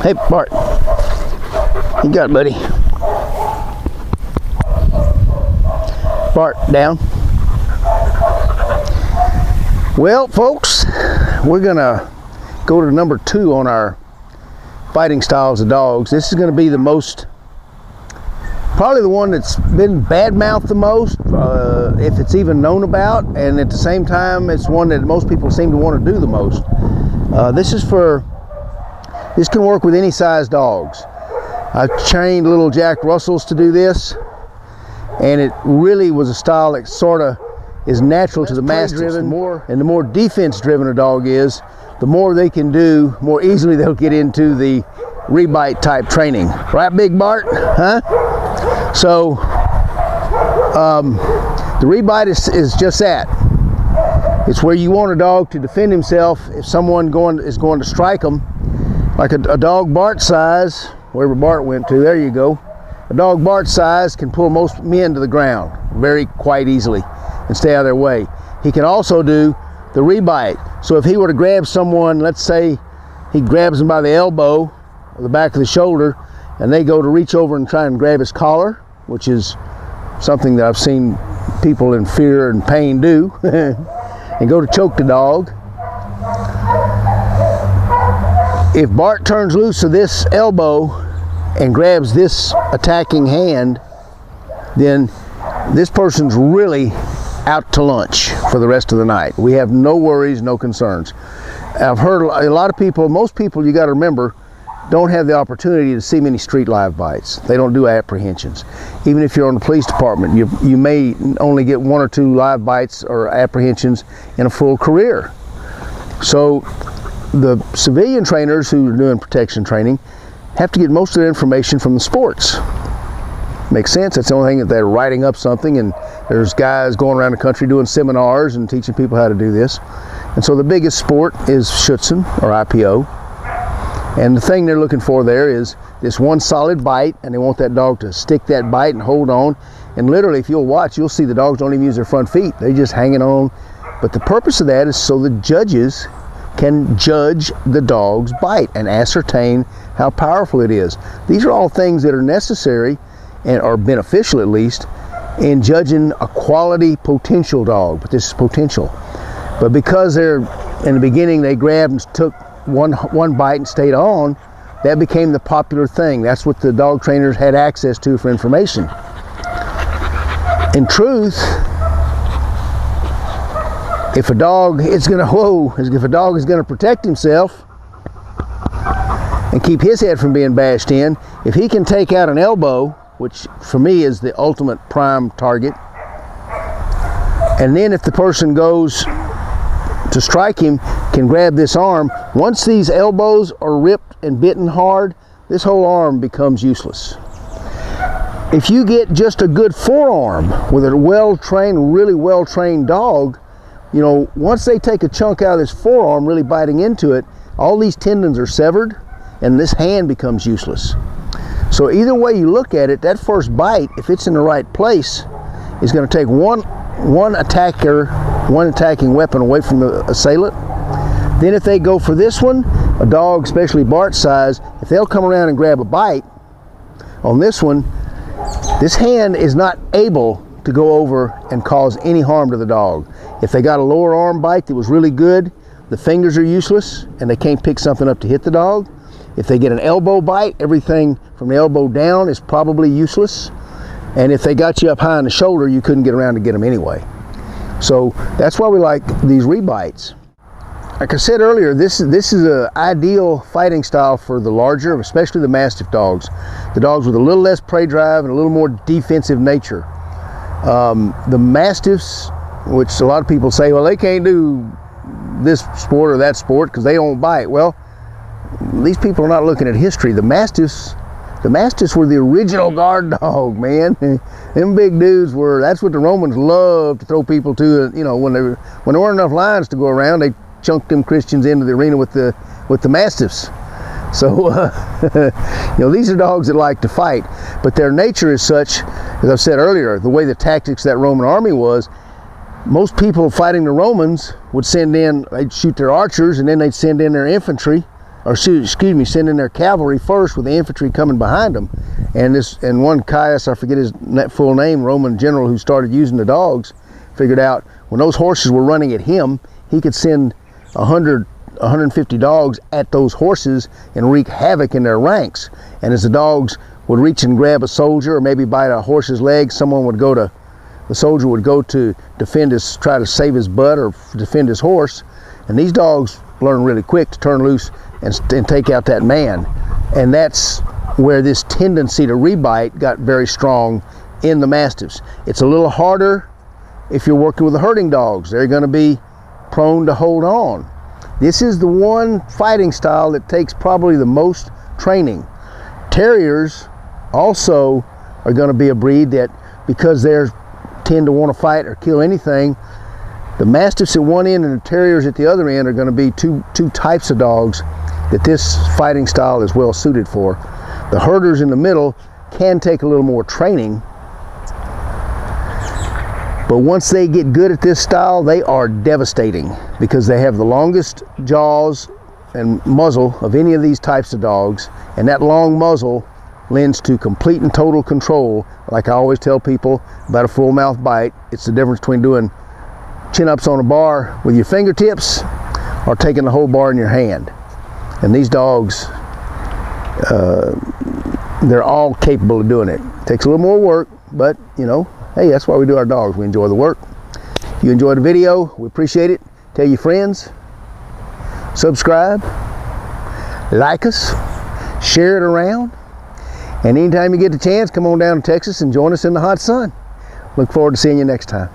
Hey, Bart. You got it, buddy. Bart, down. Well, folks, we're gonna go to number 2 on our fighting styles of dogs. This is gonna be the most, probably the one that's been bad-mouthed the most, if it's even known about, and at the same time, it's one that most people seem to want to do the most. This can work with any size dogs. I've trained little Jack Russells to do this, and it really was a style that sort of is natural to the Mastiffs. And the more defense-driven a dog is, the more they can do, more easily they'll get into the ReBITE type training. Right, Big Bart? Huh? So, the ReBITE is just that. It's where you want a dog to defend himself if someone is going to strike him. Like a dog Bart size, wherever Bart went to, there you go. A dog Bart size can pull most men to the ground quite easily and stay out of their way. He can also do the ReBITE. So if he were to grab someone, let's say he grabs him by the elbow or the back of the shoulder, and they go to reach over and try and grab his collar, which is something that I've seen people in fear and pain do, and go to choke the dog. If Bart turns loose of this elbow and grabs this attacking hand, then this person's really out to lunch for the rest of the night. We have no worries, no concerns. I've heard a lot of people, most people, you got to remember, don't have the opportunity to see many street live bites. They don't do apprehensions. Even if you're on the police department, you may only get 1 or 2 live bites or apprehensions in a full career. So the civilian trainers who are doing protection training have to get most of their information from the sports. Makes sense. That's the only thing that they're writing up something, and there's guys going around the country doing seminars and teaching people how to do this. And so the biggest sport is Schutzen or IPO. And the thing they're looking for there is this one solid bite, and they want that dog to stick that bite and hold on. And literally, if you'll watch, you'll see the dogs don't even use their front feet. They're just hanging on. But the purpose of that is so the judges can judge the dog's bite and ascertain how powerful it is. These are all things that are necessary and are beneficial, at least, in judging a quality potential dog. But this is potential. But because they're, in the beginning, they grabbed and took one bite and stayed on, that became the popular thing. That's what the dog trainers had access to for information. In truth, if a dog is going to protect himself and keep his head from being bashed in, if he can take out an elbow, which for me is the ultimate prime target, and then if the person goes to strike him, can grab this arm, once these elbows are ripped and bitten hard, this whole arm becomes useless. If you get just a good forearm with a well-trained, really well-trained dog, you know, once they take a chunk out of this forearm, really biting into it, all these tendons are severed and this hand becomes useless. So either way you look at it, that first bite, if it's in the right place, is going to take one attacking weapon away from the assailant. Then if they go for this one, a dog, especially Bart size, if they'll come around and grab a bite on this one, this hand is not able to go over and cause any harm to the dog. If they got a lower arm bite that was really good, the fingers are useless and they can't pick something up to hit the dog. If they get an elbow bite, everything from the elbow down is probably useless. And if they got you up high on the shoulder, you couldn't get around to get them anyway. So that's why we like these rebites. Like I said earlier, this is an ideal fighting style for the larger, especially the Mastiff dogs. The dogs with a little less prey drive and a little more defensive nature. The Mastiffs, which a lot of people say, well, they can't do this sport or that sport because they don't bite. Well, these people are not looking at history. The Mastiffs were the original guard dog, man. Them big dudes were, that's what the Romans loved to throw people to. You know, when there weren't enough lions to go around, they chunked them Christians into the arena with the Mastiffs. So, you know, these are dogs that like to fight, but their nature is such, as I've said earlier, the way the tactics of that Roman army was, most people fighting the Romans would send in, they'd shoot their archers, and then they'd send in their infantry or excuse me, sending their cavalry first with the infantry coming behind them. And one Caius, I forget his full name, Roman general who started using the dogs, figured out when those horses were running at him, he could send 100, 150 dogs at those horses and wreak havoc in their ranks. And as the dogs would reach and grab a soldier or maybe bite a horse's leg, the soldier would go to try to save his butt or defend his horse. And these dogs learn really quick to turn loose and take out that man. And that's where this tendency to rebite got very strong in the Mastiffs. It's a little harder if you're working with the herding dogs. They're going to be prone to hold on. This is the one fighting style that takes probably the most training. Terriers also are going to be a breed that, because they tend to want to fight or kill anything, the Mastiffs at one end and the Terriers at the other end are going to be two types of dogs that this fighting style is well suited for. The herders in the middle can take a little more training, but once they get good at this style, they are devastating because they have the longest jaws and muzzle of any of these types of dogs, and that long muzzle lends to complete and total control. Like I always tell people about a full mouth bite, it's the difference between doing chin-ups on a bar with your fingertips or taking the whole bar in your hand. And these dogs, they're all capable of doing it. Takes a little more work, but you know, hey, that's why we do our dogs. We enjoy the work. If you enjoyed the video, we appreciate it. Tell your friends, subscribe, like us, share it around, and anytime you get the chance, come on down to Texas and join us in the hot sun. Look forward to seeing you next time.